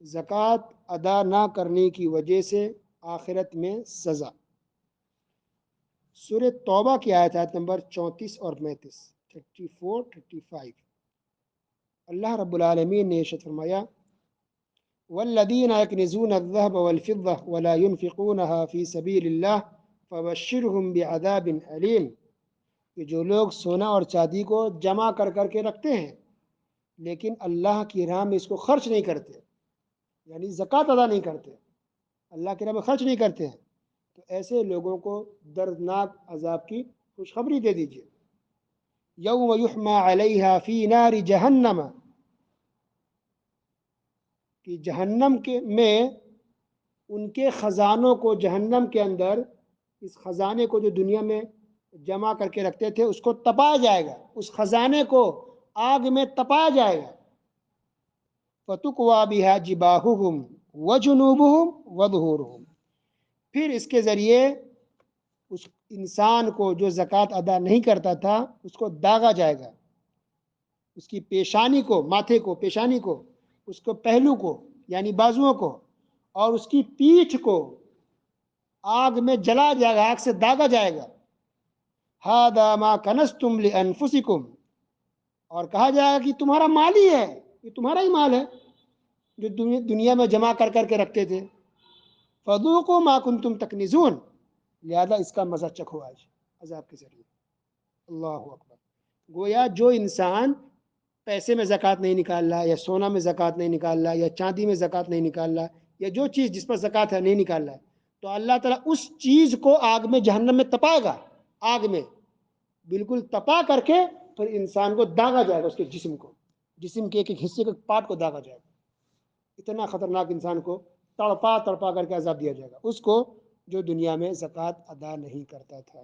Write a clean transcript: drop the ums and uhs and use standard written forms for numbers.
زکوٰۃ ادا نہ کرنے کی وجہ سے آخرت میں سزا۔ سورہ توبہ کی آیت نمبر 34 اور 35، 34 35۔ اللہ رب العالمین نے ارشاد فرمایا والذین یکنزون الذهب والفضة ولا ينفقونها في سبیل اللہ فبشرهم بعذاب علیم، کہ جو لوگ سونا اور چاندی کو جمع کر کر کے رکھتے ہیں لیکن اللہ کی راہ میں اس کو خرچ نہیں کرتے، یعنی زکوٰۃ ادا نہیں کرتے، اللہ کی راہ میں خرچ نہیں کرتے ہیں، تو ایسے لوگوں کو دردناک عذاب کی خوشخبری دے دیجیے۔ یوم یحمى علیہا فی نار جہنم، کہ جہنم کے میں ان کے خزانوں کو، جہنم کے اندر اس خزانے کو جو دنیا میں جمع کر کے رکھتے تھے اس کو تپایا جائے گا، اس خزانے کو آگ میں تپایا جائے گا۔ فَتُكْوَى بِهَا جِبَاهُهُمْ وَجُنُوبُهُمْ وَظُهُورُهُمْ، پھر اس کے ذریعے اس انسان کو جو زکوٰۃ ادا نہیں کرتا تھا اس کو داغا جائے گا، اس کی پیشانی کو، ماتھے کو، پیشانی کو، اس کو پہلو کو یعنی بازوؤں کو، اور اس کی پیٹھ کو آگ میں جلا جائے گا، آگ سے داغا جائے گا۔ هَذَا مَا كَنَزْتُمْ لِأَنفُسِكُمْ، اور کہا جائے گا کہ تمہارا مال ہی ہے، یہ تمہارا ہی مال ہے جو دنیا میں جمع کر کر کے رکھتے تھے۔ فَذُوقُوا مَا كُنتُمْ تَكْنِزُونَ، لہذا اس کا مزہ چکھو آج عذاب کے ذریعے۔ اللہ اکبر۔ گویا جو انسان پیسے میں زکوٰۃ نہیں نکال رہا، یا سونا میں زکوٰۃ نہیں نکال رہا، یا چاندی میں زکوٰۃ نہیں نکال رہا، یا جو چیز جس پر زکوٰۃ ہے نہیں نکال رہا ہے، تو اللہ تعالیٰ اس چیز کو آگ میں جہنم میں تپائے گا، آگ میں بالکل تپا کر کے پھر انسان کو داغا جائے گا، اس کے جسم کو، جسم کے ایک ایک حصے کے پارٹ کو داغا جائے گا۔ اتنا خطرناک انسان کو تڑپا تڑپا کر کے عذاب دیا جائے گا، اس کو جو دنیا میں زکوٰۃ ادا نہیں کرتا تھا۔